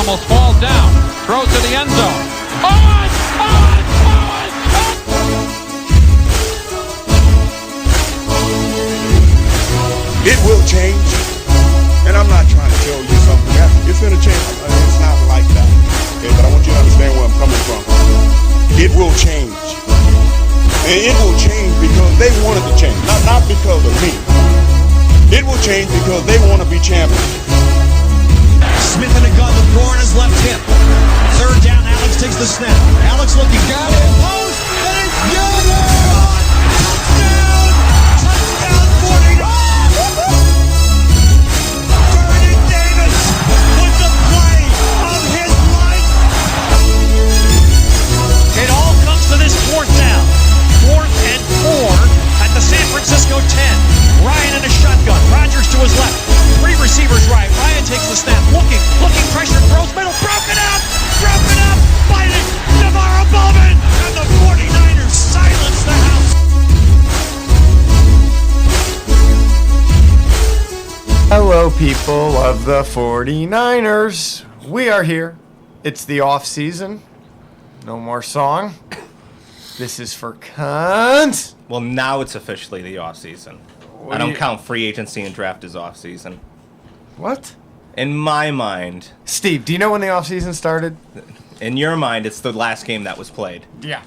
almost falls down. Throws to the end zone. Owen! Owen! Owen! It will change, and I'm not trying to tell you something. It's going to change. It's not like that, okay? But I want you to understand where I'm coming from. It will change, and it will change because they wanted to change, not because of me. It will change because they want to be champions. Smith in the gun, the throw on his left hip. Third down, Alex takes the snap. Alex looking, got it, post, and it's good! Touchdown, 49! Vernon Davis with the play of his life! It all comes to this fourth down. 4th and 4 at the San Francisco 10. Ryan in a shotgun. Rodgers to his left. 3 receivers right. Ryan takes the snap. Looking, pressure, throws middle. Broken up! Fighting! Navarro Bowman! And the 49ers silence the house! Hello, people of the 49ers. We are here. It's the offseason. No more song. This is for cunts. Well, now it's officially the offseason. I don't count free agency and draft as offseason. What? In my mind. Steve, do you know when the offseason started? In your mind, it's the last game that was played. Yeah.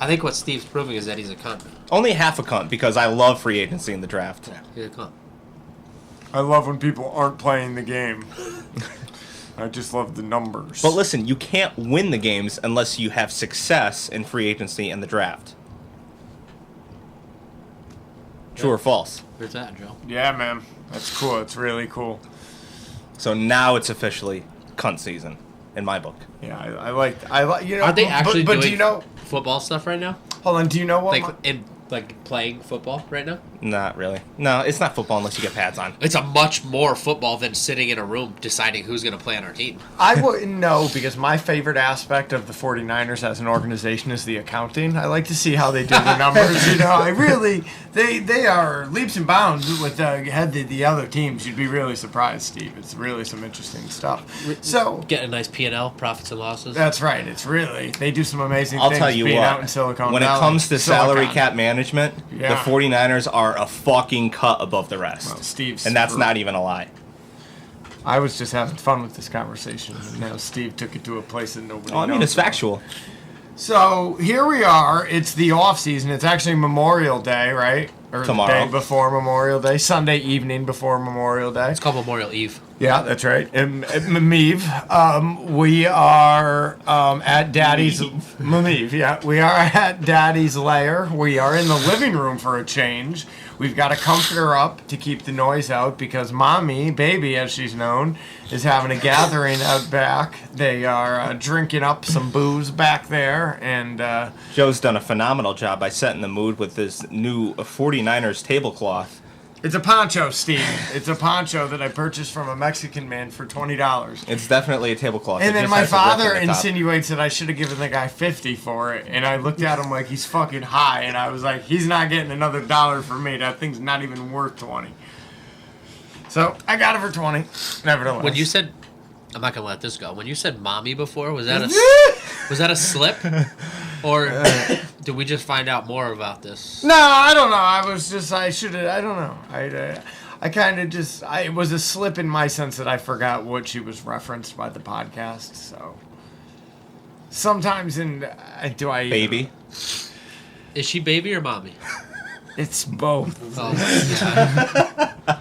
I think what Steve's proving is that he's a cunt. Only half a cunt, because I love free agency and the draft. Yeah, he's a cunt. I love when people aren't playing the game. I just love the numbers. But listen, you can't win the games unless you have success in free agency and the draft. True or false? Where's that, Joe? Yeah, man. That's cool. It's really cool. So now it's officially cunt season, in my book. Yeah, I like, you know. Aren't they actually but doing do you know? football stuff right now? Hold on. Do you know what? Like playing football right now? Not really. No, it's not football unless you get pads on. It's a much more football than sitting in a room deciding who's going to play on our team. I wouldn't know because my favorite aspect of the 49ers as an organization is the accounting. I like to see how they do the numbers. You know, I really, they are leaps and bounds with the other teams. You'd be really surprised, Steve. It's really some interesting stuff. So get a nice P&L, profits and losses. That's right. It's really, they do some amazing I'll things tell you being what, out in Silicon when Valley. it comes to salary Silicon. cap management, Yeah. the 49ers are a fucking cut above the rest. Well, Steve's and that's not even a lie. I was just having fun with this conversation, and now Steve took it to a place that nobody knows. I mean, it's factual. So here we are. It's the off season. It's actually Memorial Day, right? Or Tomorrow. The day before Memorial Day. Sunday evening before Memorial Day. It's called Memorial Eve. Yeah, that's right. Memiv. We are at Daddy's Memiv. Yeah, we are at Daddy's lair. We are in the living room for a change. We've got a comforter up to keep the noise out because Mommy, baby as she's known, is having a gathering out back. They are drinking up some booze back there, and Joe's done a phenomenal job by setting the mood with this new 49ers tablecloth. it's a poncho, Steve. It's a poncho that I purchased from a Mexican man for $20. It's definitely a tablecloth. And It then just my has a rip father in the top. insinuates that I should have given the guy $50 for it, and I looked at him like he's fucking high, and I was like, he's not getting another $1 from me. That thing's not even worth $20. So I got it for $20. Nevertheless, When you said, I'm not going to let this go. When you said mommy before, was that a slip? Or did we just find out more about this? No, I don't know. I don't know. I kind of just, it was a slip in my sense that I forgot what she was referenced by the podcast. So sometimes Baby. Is she baby or mommy? It's both. Oh, my God.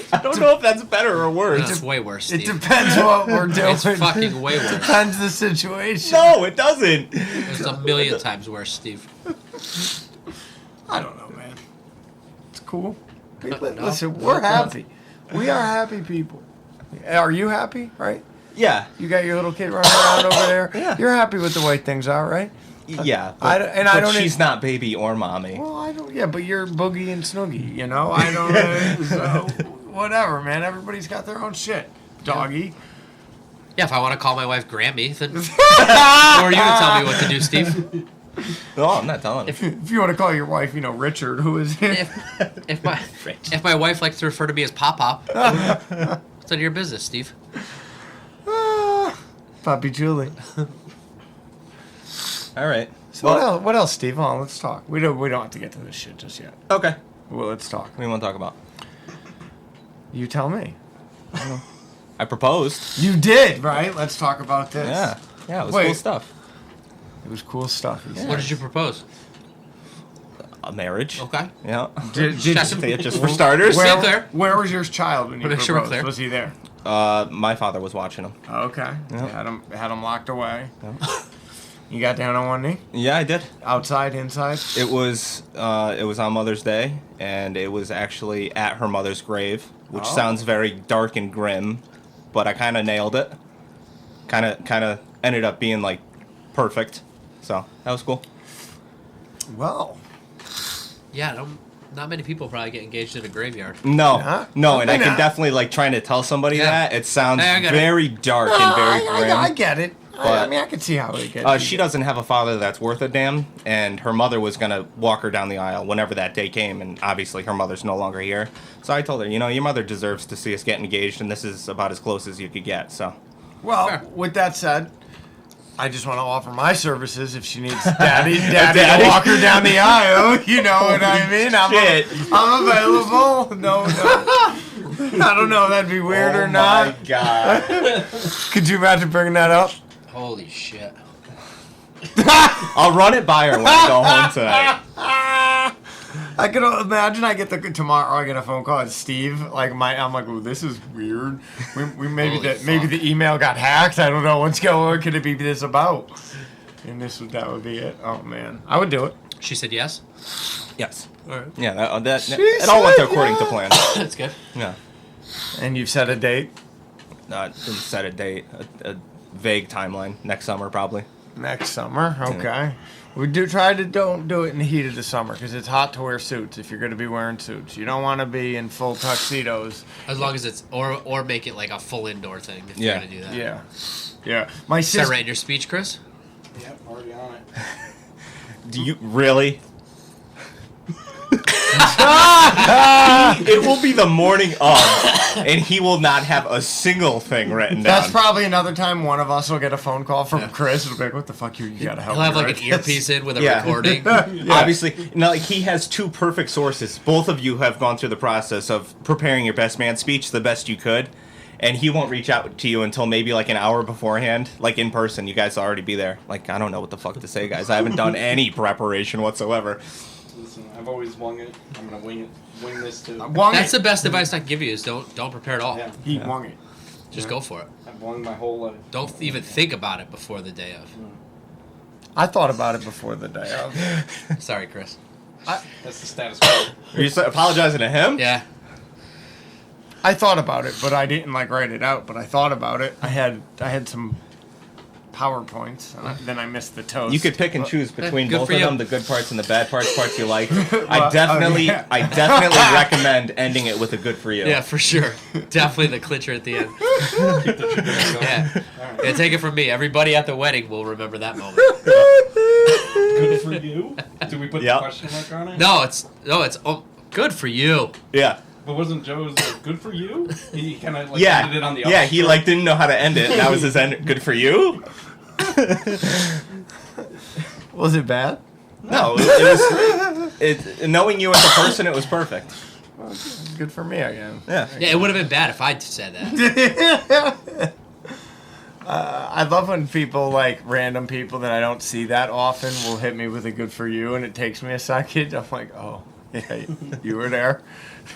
I don't know if that's better or worse. That's way worse, Steve. It depends what we're doing. It's fucking way worse. Depends the situation. No, it doesn't. It's a million times worse, Steve. I don't know, man. It's cool. No. Listen, we're happy. We are happy people. Are you happy, right? Yeah. You got your little kid running around over there. Yeah. You're happy with the way things are, right? Yeah. But she's not baby or mommy. Well, I don't. Yeah, but you're Boogie and Snoogie. You know, I don't. So whatever, man. Everybody's got their own shit. Doggy. Yeah, if I want to call my wife Grammy, then who are you to tell me what to do, Steve? No, I'm not telling. If you want to call your wife, Richard, who is here. If my wife likes to refer to me as Pop Pop, it's none of your business, Steve. Puppy Julie. All right. So what else, Steve? Hold on, let's talk. We don't have to get to this shit just yet. Okay. Well, let's talk. What do you want to talk about? You tell me. I proposed. You did, right? Let's talk about this. Yeah. Yeah, it was Wait. cool stuff. It was cool stuff. He said. What did you propose? A marriage. Okay. Yeah. Did Just for starters. Stay clear. Where was your child when you Make proposed? sure we're clear. Was he there? My father was watching him. Okay. Yeah. Had him locked away. You got down on one knee? Yeah, I did. Outside, inside? It was on Mother's Day, and it was actually at her mother's grave, which sounds very dark and grim, but I kind of nailed it. Kind of ended up being like perfect, so that was cool. Well. Yeah, not many people probably get engaged in a graveyard. No, Huh? no, and I Probably can not. definitely like trying to tell somebody Yeah. that it sounds Hey, I get it. very dark and very grim. I get it. I But- mean, I can see how it gets. She doesn't have a father that's worth a damn, and her mother was gonna walk her down the aisle whenever that day came, and obviously her mother's no longer here. So I told her, your mother deserves to see us get engaged, and this is about as close as you could get. So Well, Fair. with that said, I just want to offer my services if she needs daddy Daddy. to walk her down the aisle. You know what I mean? I'm available. No. I don't know if that'd be weird or not. Oh my god! Could you imagine bringing that up? Holy shit. I'll run it by her when I go home tonight. I can imagine I get tomorrow. I get a phone call. It's Steve. I'm like, oh, this is weird. We maybe Holy the email got hacked. I don't know what's going. What could it be this about? And that would be it. Oh man, I would do it. She said yes? Yes. All right. Yeah. It all went according to plan. That's good. Yeah. And you've set a date Didn't set a date. A vague timeline. Next summer, probably. next summer. Okay. We don't do it in the heat of the summer because it's hot to wear suits. If you're going to be wearing suits, you don't want to be in full tuxedos. As long as it's, or make it like a full indoor thing if Yeah. you're going to do that. Yeah. My Is that sister. right in your speech, Chris? Yep, already on it. Do you really? It will be the morning of, and he will not have a single thing written down. That's probably another time one of us will get a phone call from Chris. It'll be like, "What the fuck? You gotta help He'll have me like write an this." earpiece in with a Yeah. recording. Obviously, he has two perfect sources. Both of you have gone through the process of preparing your best man speech the best you could, and he won't reach out to you until maybe like an hour beforehand, like in person. You guys will already be there. Like, I don't know what the fuck to say, guys. I haven't done any preparation whatsoever. Listen, I've always wung it. I'm gonna wing it. Wing this too. Wung That's it. the best advice I can give you is don't prepare at all. Yeah, He wung it. Just go for it. I've wung my whole life. Don't even think about it before the day of. I thought about it before the day of. Sorry, Chris. That's the status quo. Are you apologizing to him? Yeah. I thought about it, but I didn't write it out. But I thought about it. I had some PowerPoints. And then I missed the toast. You could pick and choose between Good both for of you. them, the good parts and the bad parts you like. Well, I definitely yeah. recommend ending it with a good for you. Yeah, for sure. Definitely the clincher at the end. Yeah. Yeah, take it from me. Everybody at the wedding will remember that moment. Good for you. Do we put Yep. the question mark on it? No, it's good for you. Yeah. But wasn't Joe's good for you? He kind of Yeah. ended it on the Yeah, he upstroke. didn't know how to end it. That was his end. Good for you? Was it bad? No, it was knowing you as a person, it was perfect. Good for me again. Yeah. Yeah, it would have been bad if I'd said that. I love when people, random people that I don't see that often, will hit me with a good for you, and it takes me a second. I'm like, oh, yeah, you were there.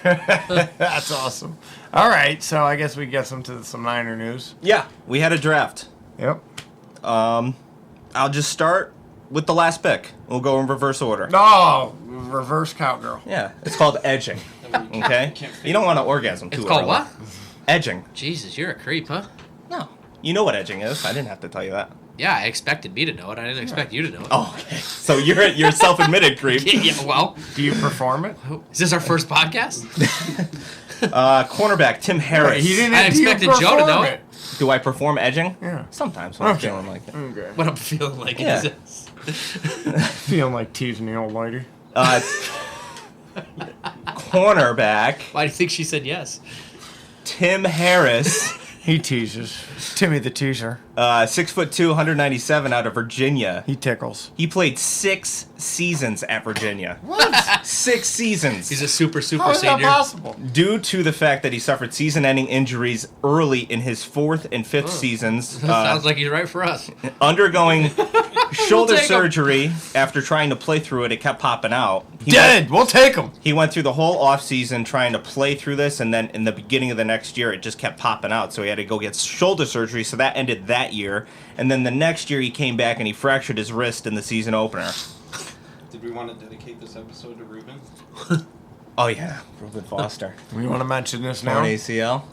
That's awesome. All right, so I guess we get some Niner news. Yeah, we had a draft. Yep. I'll just start with the last pick. We'll go in reverse order. No, reverse cowgirl. Yeah, it's called edging. Okay? You don't want to orgasm too It's called early. what? Edging. Jesus, you're a creep, huh? No. You know what edging is. I didn't have to tell you that. Yeah, I expected me to know it. I didn't expect you to know it. Oh, okay. So you're self-admitted creep. Yeah, well, Do you perform it? is this our first podcast? Cornerback Tim Harris. He didn't. I do you expected Joe to perform know it? it. Do I perform edging? Yeah. Sometimes when I'm Okay. feeling like it. Okay. What I'm feeling like Yeah. is Feeling like teasing the old lady. Cornerback Why do you think she said yes? Tim Harris He teases. Timmy the teaser. 6'2", 197 out of Virginia. He tickles. He played 6 seasons at Virginia. What? 6 seasons. He's a super How is that senior. possible? Due to the fact that he suffered season-ending injuries early in his 4th and 5th seasons, Sounds like he's right for us. undergoing shoulder take him. surgery after trying to play through it kept popping out. We'll take him. He went through the whole offseason trying to play through this, and then in the beginning of the next year, it just kept popping out. So he had to go get shoulder surgery, so that ended that year. And then the next year, he came back and he fractured his wrist in the season opener. Did we want to dedicate this episode to Ruben? Oh, yeah. Reuben Foster. We want to mention this Torn now. ACL.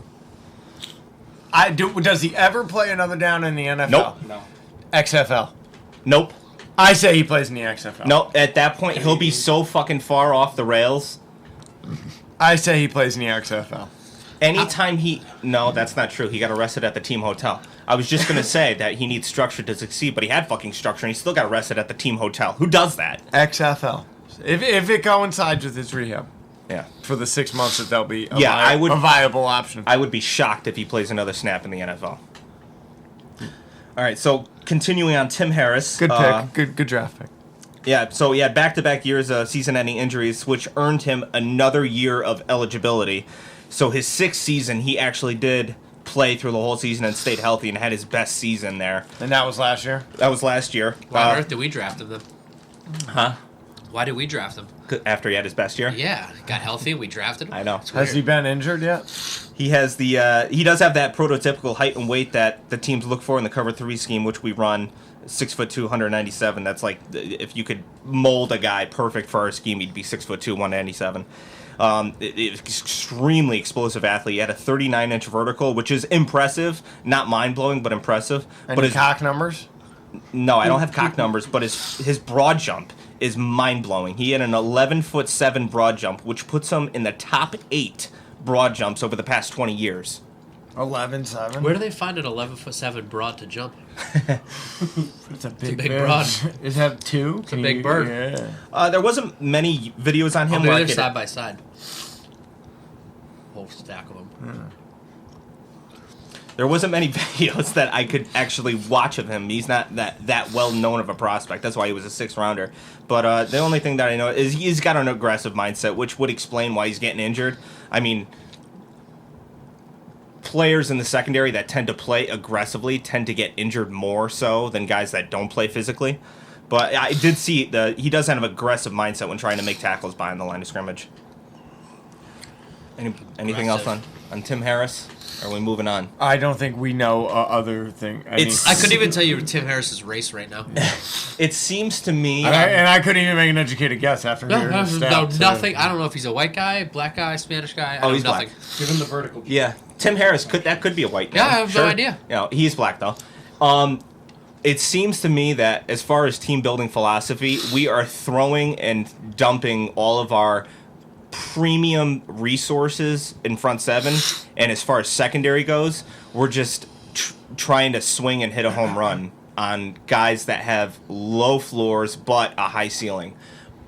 Does he ever play another down in the NFL? Nope. No. XFL. Nope. I say he plays in the XFL. No, at that point, he'll be so fucking far off the rails. I say he plays in the XFL. Anytime No, that's not true. He got arrested at the team hotel. I was just going to say that he needs structure to succeed, but he had fucking structure, and he still got arrested at the team hotel. Who does that? XFL. If it coincides with his rehab. Yeah. For the 6 months that they'll be a, Yeah, a viable option. I would be shocked if he plays another snap in the NFL. All right, so continuing on Tim Harris. Good pick. Good draft pick. Yeah, so he had back-to-back years of season-ending injuries, which earned him another year of eligibility. So his 6th season, he actually did play through the whole season and stayed healthy and had his best season there. And that was last year? That was last year. Why on earth did we draft him then? Huh? Why did we draft him? After he had his best year? Yeah, got healthy and we drafted him. I know. It's Has he weird. been injured yet? He has he does have that prototypical height and weight that the teams look for in the cover 3 scheme, which we run. 6'2", 197. That's like if you could mold a guy perfect for our scheme, he'd be 6'2", 197. Extremely explosive athlete. He had a 39-inch vertical, which is impressive, not mind-blowing, but impressive. Any but his cock numbers? No, I don't have cock numbers, but his broad jump is mind-blowing. He had an 11'7" broad jump, which puts him in the top 8 broad jumps over the past 20 years. 11'7". Where do they find an 11'7" broad to jump? It's a big big bird. broad. Is that 2? It's a big bird. Yeah. There wasn't many videos on him. Maybe where I they're could- side by side. Whole stack of them. There wasn't many videos that I could actually watch of him. He's not that well known of a prospect. That's why he was a 6th rounder. But the only thing that I know is he's got an aggressive mindset, which would explain why he's getting injured. I mean, players in the secondary that tend to play aggressively tend to get injured more so than guys that don't play physically. But I did see he does have an aggressive mindset when trying to make tackles behind the line of scrimmage. Anything else on Tim Harris? Or are we moving on? I don't think we know other thing. I couldn't even tell you Tim Harris's race right now. It seems to me... And I couldn't even make an educated guess after hearing the stats. Nothing. I don't know if he's a white guy, black guy, Spanish guy. He's nothing. black. Give him the vertical. Yeah, Tim Harris could be a white man. Yeah, I have no idea. He's black though. It seems to me that as far as team building philosophy, we are throwing and dumping all of our premium resources in front 7, and as far as secondary goes, we're just trying to swing and hit a home run on guys that have low floors but a high ceiling.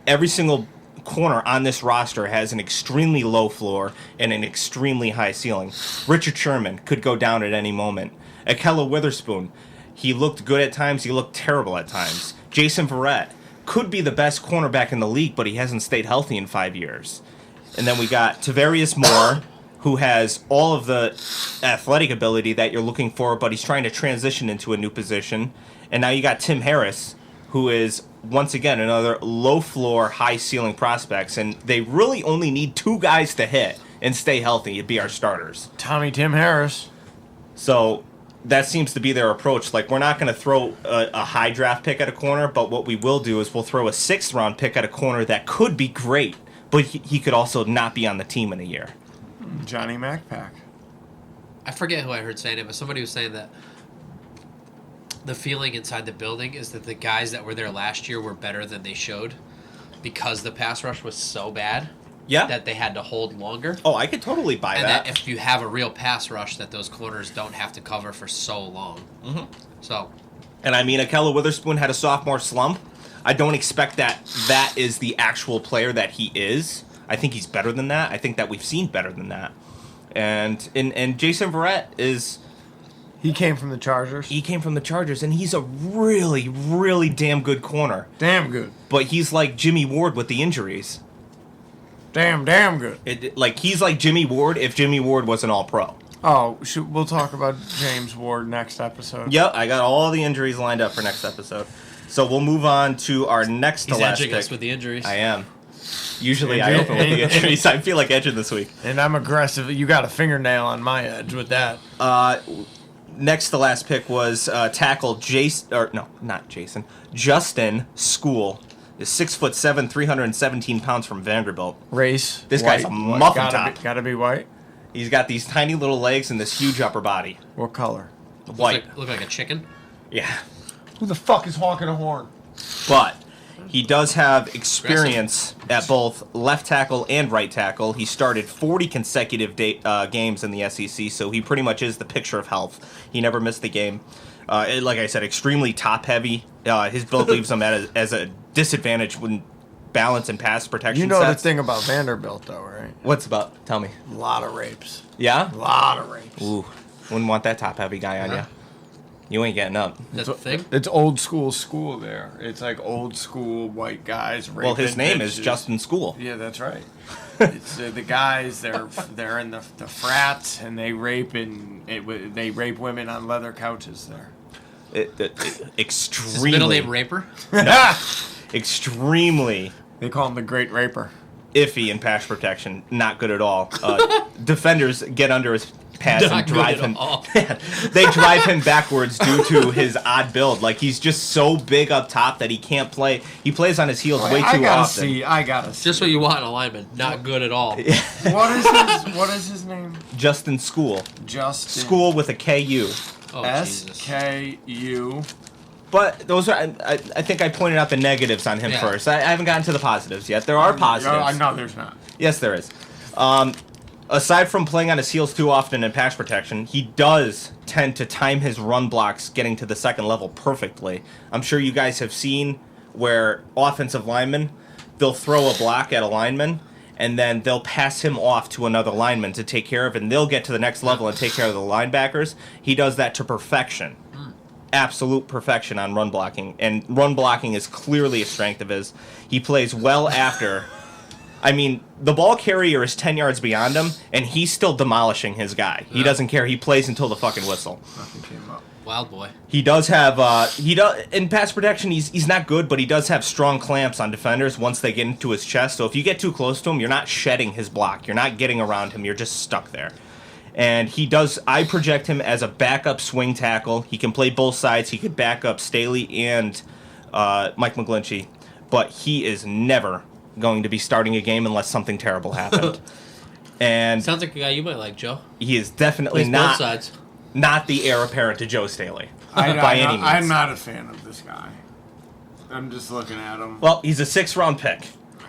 Every single corner on this roster has an extremely low floor and an extremely high ceiling. Richard Sherman could go down at any moment. Akella Witherspoon, he looked good at times, he looked terrible at times. Jason Verrett could be the best cornerback in the league, but he hasn't stayed healthy in 5 years. And then we got Tavarius Moore, who has all of the athletic ability that you're looking for, but he's trying to transition into a new position. And now you got Tim Harris, who is, once again, another low-floor, high-ceiling prospects. And they really only need 2 guys to hit and stay healthy to be our starters. Tim Harris. So that seems to be their approach. Like, we're not going to throw a high draft pick at a corner, but what we will do is we'll throw a 6th-round pick at a corner that could be great, but he could also not be on the team in a year. Johnny MacPack. I forget who I heard saying it, but somebody was saying that the feeling inside the building is that the guys that were there last year were better than they showed because the pass rush was so bad that they had to hold longer. Oh, I could totally buy and that. that if you have a real pass rush, that those corners don't have to cover for so long. Mm-hmm. So, and I mean, Akella Witherspoon had a sophomore slump. I don't expect that is the actual player that he is. I think he's better than that. I think that we've seen better than that. And Jason Verrett is He came from the Chargers. He came from the Chargers, and he's a really, really damn good corner. Damn good. But he's like Jimmy Ward with the injuries. Damn good. He's like Jimmy Ward if Jimmy Ward was an all-pro. Oh, we'll talk about James Ward next episode. Yep, I got all the injuries lined up for next episode. So we'll move on to our next to last pick. He's edging us with the injuries. I am. Usually I open with the injuries. I feel like edging this week. And I'm aggressive. You got a fingernail on my edge with that. Next to last pick was tackle Justin School. Is 6'7", 317 pounds from Vanderbilt. Race. This guy's a muffin top. Gotta be white. He's got these tiny little legs and this huge upper body. What color? White. Look like a chicken. Yeah. Who the fuck is honking a horn? But he does have experience at both left tackle and right tackle. He started 40 consecutive games in the SEC, so he pretty much is the picture of health. He never missed the game. Like I said, extremely top-heavy. His build leaves him as a disadvantage when balance and pass protection You know sets. the thing about Vanderbilt, though, right? What's about? Tell me. A lot of rapes. Yeah? A lot of rapes. Ooh. Wouldn't want that top-heavy guy on you. You ain't getting up. That's the thing. It's old school there. It's like old school white guys raping Well, his name is bitches. Justin School. Yeah, that's right. It's the guys. They're in the frats and they rape they rape women on leather couches there. Extremely. His middle name Raper. Extremely They call him the Great Raper. iffy in pass protection. Not good at all. Defenders get under his pads Not and drive good at him. all. They drive him backwards due to his odd build. Like he's just so big up top that he can't play. He plays on his heels way too often. I gotta see. Just what you want in a lineman. Not good at all. What is his name? Justin School. Justin. School with a KU. Oh, Jesus. SKU. But those are. I think I pointed out the negatives on him first. I haven't gotten to the positives yet. There are positives. No, there's not. Yes, there is. Aside from playing on his heels too often in pass protection, he does tend to time his run blocks getting to the second level perfectly. I'm sure you guys have seen where offensive linemen, they'll throw a block at a lineman, and then they'll pass him off to another lineman to take care of it, and they'll get to the next level and take care of the linebackers. He does that to perfection. Absolute perfection on run blocking, and run blocking is clearly a strength of his. He plays well after. I mean, the ball carrier is 10 yards beyond him, and he's still demolishing his guy. He doesn't care. He plays until the fucking whistle. Nothing came up. Wild boy. He does have, in pass protection, he's not good, but he does have strong clamps on defenders once they get into his chest. So if you get too close to him, you're not shedding his block. You're not getting around him. You're just stuck there. And I project him as a backup swing tackle. He can play both sides. He could back up Staley and Mike McGlinchey, but he is never going to be starting a game unless something terrible happened. And Sounds like a guy you might like, Joe. he is definitely Plays both not sides. the heir apparent to Joe Staley by any means. I'm not a fan of this guy. I'm just looking at him. Well, he's a 6th-round pick.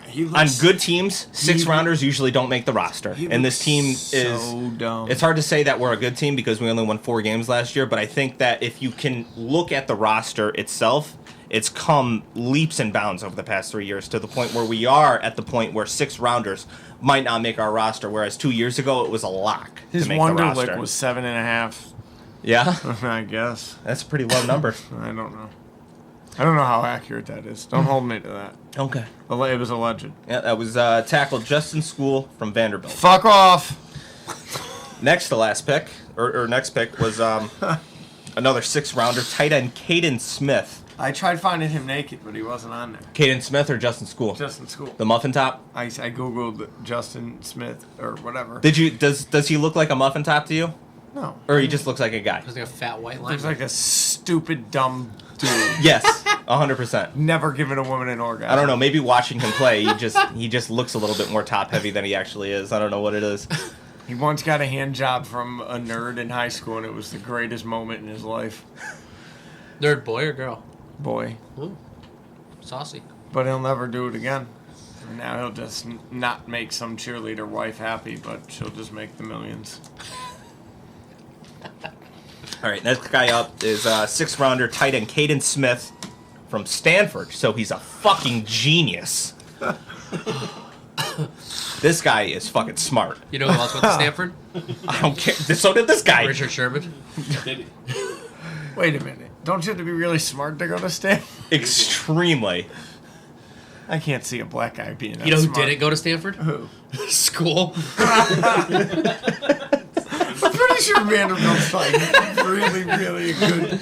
He On looks, good teams, 6th-rounders usually don't make the roster. he And this looks team so is... dumb. It's hard to say that we're a good team because we only won 4 games last year, but I think that if you can look at the roster itself, it's come leaps and bounds over the past 3 years to the point where we are at the point where 6th-rounders might not make our roster, whereas 2 years ago it was a lock His to make the wonder roster. lick was 7.5. Yeah? I guess. That's a pretty low number. I don't know. I don't know how accurate that is. Don't hold me to that. Okay. It was alleged. Yeah, that was tackle Justin School from Vanderbilt. Fuck off. Next to last pick, or next pick, was another 6th-rounder, tight end Caden Smith. I tried finding him naked, but he wasn't on there. Caden Smith or Justin School? Justin School. The muffin top? I googled Justin Smith or whatever. Does he look like a muffin top to you? No. Or he just looks like a guy? Looks like a fat white Looks lineman. like a stupid, dumb dude. Yes, 100%. Never given a woman an orgasm. I don't know, maybe watching him play, he just looks a little bit more top heavy than he actually is. I don't know what it is. He once got a hand job from a nerd in high school, and it was the greatest moment in his life. Nerd boy or girl? Boy. Ooh. Saucy. But he'll never do it again. Now he'll just not make some cheerleader wife happy, but she'll just make the millions. All right, next guy up is 6th-rounder tight end Caden Smith from Stanford. So he's a fucking genius. This guy is fucking smart. You know who else went to Stanford? I don't care. So did this guy. Richard Sherman. Wait a minute. Don't you have to be really smart to go to Stanford? Extremely. I can't see a black guy being that You know who smart. didn't go to Stanford? Who? School. I'm pretty sure Vanderbilt's like really, really good.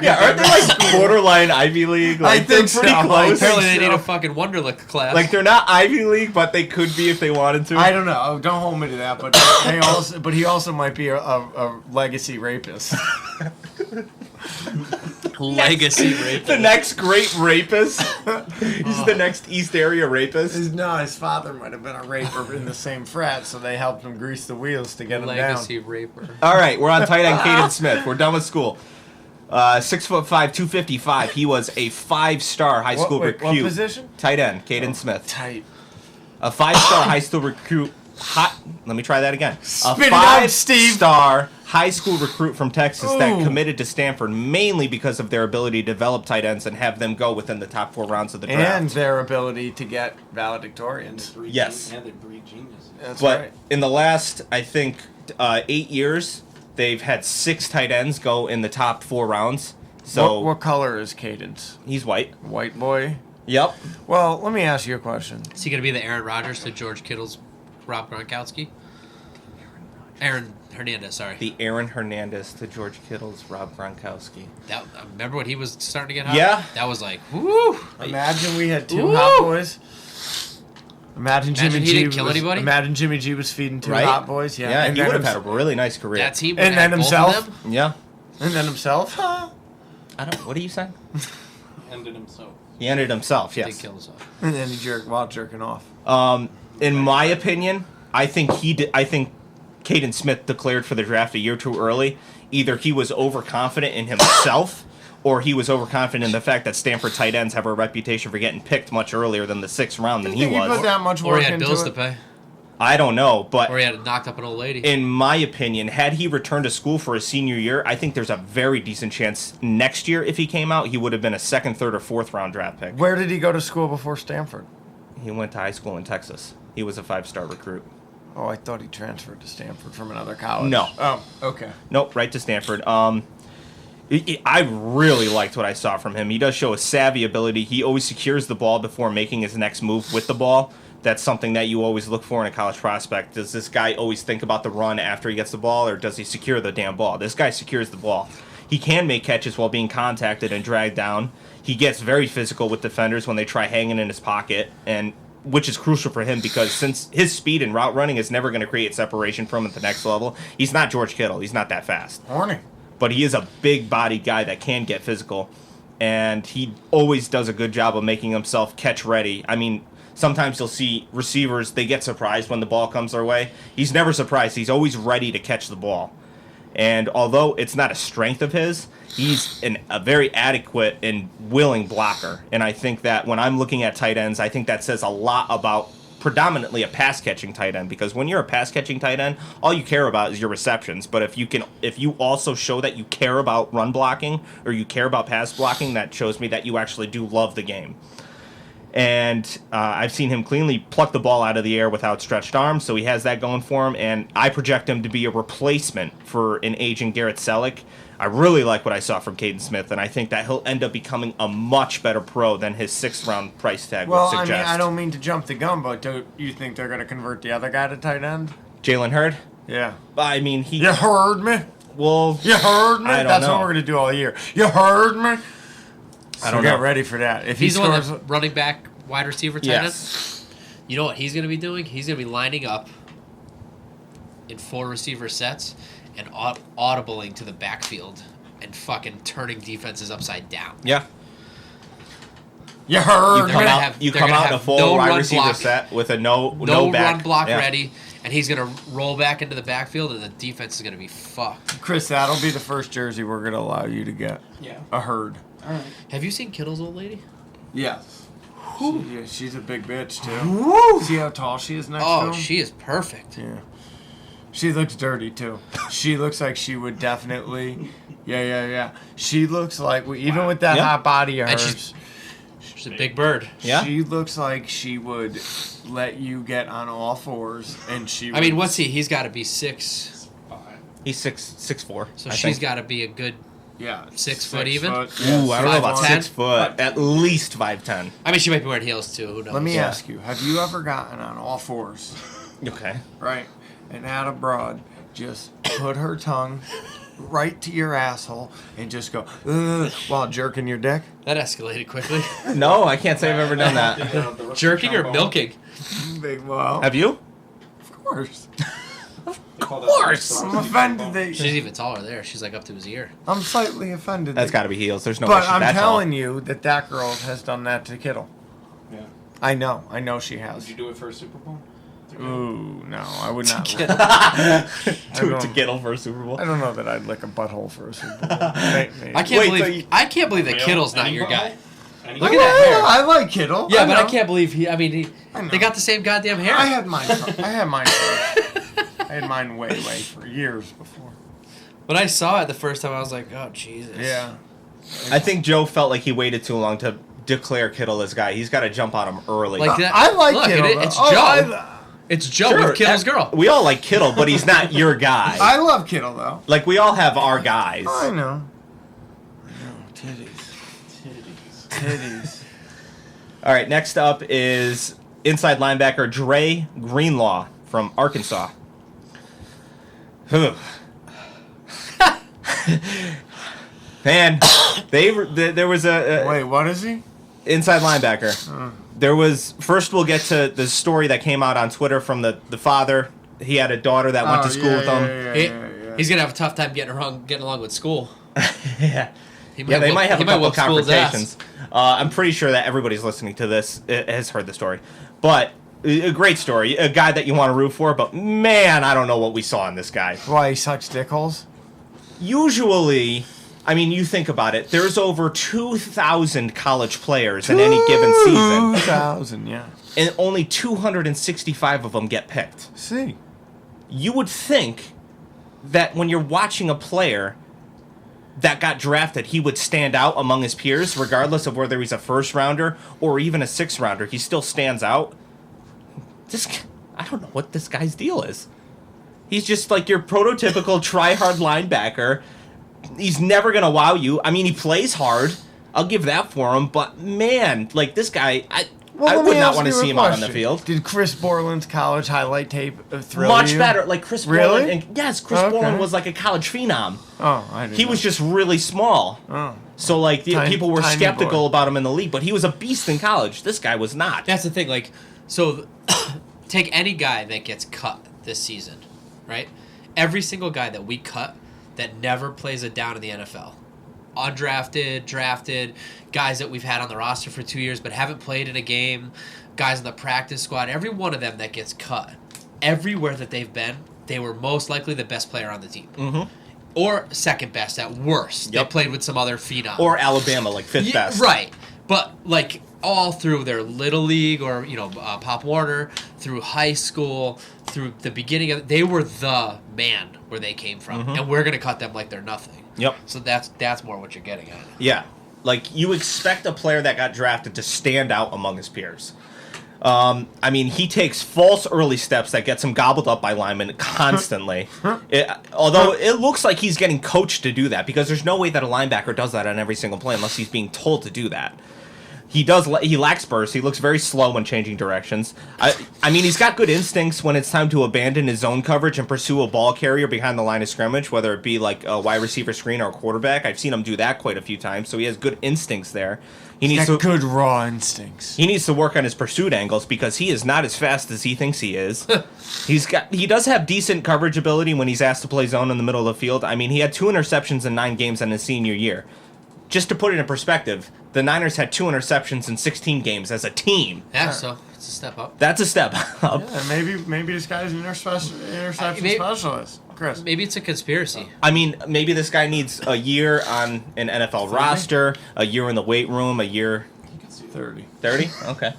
Yeah, aren't they like borderline Ivy League? Like, I think they're pretty so. close. Apparently they so. need a fucking Wonderlic class. Like they're not Ivy League, but they could be if they wanted to. I don't know. Don't hold me to that. But he also might be a legacy rapist. legacy rapist. The next great rapist. He's the next East Area rapist. His father might have been a raper in the same frat, so they helped him grease the wheels to get him legacy down. raper. All right, we're on tight end Caden Smith. We're done with school. 6'5", 255. He was a 5-star high school recruit. What position? Tight end Caden Smith. Tight. A 5-star high school recruit. Let me try that again. Spit it out, Steve. 5-star high school recruit from Texas that Ooh. committed to Stanford mainly because of their ability to develop tight ends and have them go within the top 4 rounds of the draft. And their ability to get valedictorians. Yes. Yeah, they breed geniuses. That's But right. in the last, I think, 8 years, they've had 6 tight ends go in the top 4 rounds. So What color is Cadence? he's white. White boy? Yep. Well, let me ask you a question. Is he going to be the Aaron Rodgers to George Kittle's Rob Gronkowski? Aaron Hernandez, sorry. The Aaron Hernandez to George Kittle's Rob Gronkowski. That, remember when he was starting to get hot? Yeah. That was like, woo! Imagine we had 2 Ooh. hot boys. Imagine Jimmy he G didn't kill anybody? Imagine Jimmy G was feeding 2 Right? hot boys. Yeah, Yeah, and he then would have hims- had a really nice career. That team And would then have both himself? of them. Yeah. And then himself. I don't. What are you saying? Ended himself. He ended himself. Did Yes. kill himself. And then he jerked while jerking off. In my opinion, I think he did. I think Caden Smith declared for the draft a year too early. Either he was overconfident in himself, or he was overconfident in the fact that Stanford tight ends have a reputation for getting picked much earlier than the 6th round than You he think he was. put that much Or work he had into bills it? to pay. I don't know, but Or he had knocked up an old lady. in my opinion, had he returned to school for his senior year, I think there's a very decent chance next year, if he came out, he would have been a 2nd, 3rd, or 4th round draft pick. Where did he go to school before Stanford? He went to high school in Texas. He was a 5-star recruit. Oh, I thought he transferred to Stanford from another college. No. Oh, okay. Nope, right to Stanford. I really liked what I saw from him. He does show a savvy ability. He always secures the ball before making his next move with the ball. That's something that you always look for in a college prospect. Does this guy always think about the run after he gets the ball, or does he secure the damn ball? This guy secures the ball. He can make catches while being contacted and dragged down. He gets very physical with defenders when they try hanging in his pocket, and which is crucial for him because since his speed and route running is never going to create separation from him at the next level, he's not George Kittle. He's not that fast. Horny. But he is a big-bodied guy that can get physical, and he always does a good job of making himself catch-ready. I mean, sometimes you'll see receivers, they get surprised when the ball comes their way. He's never surprised. He's always ready to catch the ball. And although it's not a strength of his, he's a very adequate and willing blocker. And I think that when I'm looking at tight ends, I think that says a lot about predominantly a pass-catching tight end, because when you're a pass-catching tight end, all you care about is your receptions. But if you also show that you care about run blocking or you care about pass blocking, that shows me that you actually do love the game. And I've seen him cleanly pluck the ball out of the air with outstretched arms, so he has that going for him. And I project him to be a replacement for an aging Garrett Selleck. I really like what I saw from Caden Smith, and I think that he'll end up becoming a much better pro than his 6th-round price tag Well, would suggest. I mean, I don't mean to jump the gun, but do you think they're going to convert the other guy to tight end? Jalen Hurd? Yeah. I mean, he... You heard me? Well, You heard me? I don't That's know. what we're going to do all year. You heard me? So I don't get know. ready for that. If He's he the one scores, that's running back, wide receiver tight end. Yes. You know what he's going to be doing? He's going to be lining up in 4 receiver sets and audibling to the backfield and fucking turning defenses upside down. Yeah. you heard They're me? gonna have- You they're come gonna out in a have full no wide run receiver block. set with a no back. run block Yeah. ready, and he's going to roll back into the backfield, and the defense is going to be fucked. Chris, that'll be the first jersey we're going to allow you to get. Yeah. A herd. All right. Have you seen Kittle's old lady? Yes. Yeah, she's a big bitch, too. See how tall she is next to Oh, him? she is perfect. Yeah. She looks dirty, too. She looks like she would definitely... Yeah. She looks like, even with that Yeah. hot body of And hers... She's a big bird. Yeah. She looks like she would let you get on all fours, and she. I mean, what's he? He's got to be 6. He's 6'4". So she's got to be a good. Yeah, 6 foot even? Ooh, I don't know about 5'10"? 6 foot. At least 5'10". I mean, she might be wearing heels too. Who knows? Let me ask you: have you ever gotten on all fours? Okay. Right, and had a broad just put her tongue right to your asshole and just go while jerking your dick? That escalated quickly. No, I can't say I've ever done that. Jerking or milking? Big wow. Have you? Of course. Of course. I'm offended that She's even taller there. She's like up to his ear. I'm slightly offended. That's that, got to be heels. There's no way But she's I'm that telling tall. you that girl has done that to Kittle. Yeah. I know she has. Would you do it for a Super Bowl? Ooh, no, I would not. Do it to Kittle for a Super Bowl. I don't know that I'd lick a butthole for a Super Bowl. Maybe. I can't Wait, believe. I can't believe that Real? Kittle's not Any your butthole? guy. Any Look butthole? at that hair. I like Kittle. Yeah, but I know. can't believe he. I mean, know. they got the same goddamn hair. I had mine. I had mine first. I had mine way for years before. When I saw it the first time, I was like, "Oh Jesus!" Yeah. I think Joe felt like he waited too long to declare Kittle his guy. He's got to jump on him early. Like that. I like Look, Kittle. It's though. Joe. It's Joe Sure, with Kittle's girl. We all like Kittle, but he's not your guy. I love Kittle though. Like, we all have our guys. I know. Titties. Titties. All right, next up is inside linebacker Dre Greenlaw from Arkansas. Whew. Man, there was a Wait, what is he? inside linebacker. There was, first we'll get to the story that came out on Twitter from the father. He had a daughter that went to school with him. He's gonna have a tough time getting along with school. Yeah. He Yeah, they might have a couple of school's ass. confrontations. I'm pretty sure that everybody's listening to this has heard the story. But a great story. A guy that you want to root for, but man, I don't know what we saw in this guy. Why he sucks dickholes? Usually, I mean, you think about it, there's over 2,000 college players in any given season, 2,000, yeah. and only 265 of them get picked. See. You would think that when you're watching a player that got drafted, he would stand out among his peers, regardless of whether he's a first rounder or even a sixth rounder. He still stands out. I don't know what this guy's deal is. He's just like your prototypical try-hard linebacker. He's never going to wow you. I mean, he plays hard. I'll give that for him. But, man, like, this guy, I let would me not ask want to you a see him out on the question. field. Did Chris Borland's college highlight tape thrill Much you? better. Like, Chris Really? Borland. And, yes, Chris Okay. Borland was like a college phenom. Oh, I didn't He know. was just really small. Oh. So, like, people were tiny skeptical boy. about him in the league, but he was a beast in college. This guy was not. That's the thing. Like, so take any guy that gets cut this season, right? Every single guy that we cut that never plays a down in the NFL. Undrafted, drafted, guys that we've had on the roster for 2 years but haven't played in a game, guys in the practice squad, every one of them that gets cut, everywhere that they've been, they were most likely the best player on the team. Mm-hmm. Or second best at worst. Yep. They played with some other phenom. Or Alabama, like fifth Yeah, best. Right. But, like, all through their little league or, Pop Warner, through high school, through the beginning of they were the man where they came from. Mm-hmm. And we're going to cut them like they're nothing. Yep. So that's more what you're getting at. Yeah. Like, you expect a player that got drafted to stand out among his peers. I mean, he takes false early steps that gets him gobbled up by linemen constantly. Although it looks like he's getting coached to do that, because there's no way that a linebacker does that on every single play unless he's being told to do that. He lacks burst. He looks very slow when changing directions. I mean, he's got good instincts when it's time to abandon his zone coverage and pursue a ball carrier behind the line of scrimmage, whether it be like a wide receiver screen or a quarterback. I've seen him do that quite a few times, so he has good instincts there. He's got good raw instincts. He needs to work on his pursuit angles because he is not as fast as he thinks he is. He does have decent coverage ability when he's asked to play zone in the middle of the field. I mean, he had 2 interceptions in 9 games in his senior year. Just to put it in perspective, the Niners had 2 interceptions in 16 games as a team. Yeah, so it's a step up. That's a step up. Yeah, maybe this guy's an interception specialist. Chris. Maybe it's a conspiracy. I mean, maybe this guy needs a year on an NFL roster, a year in the weight room, a year... 30. 30? Okay.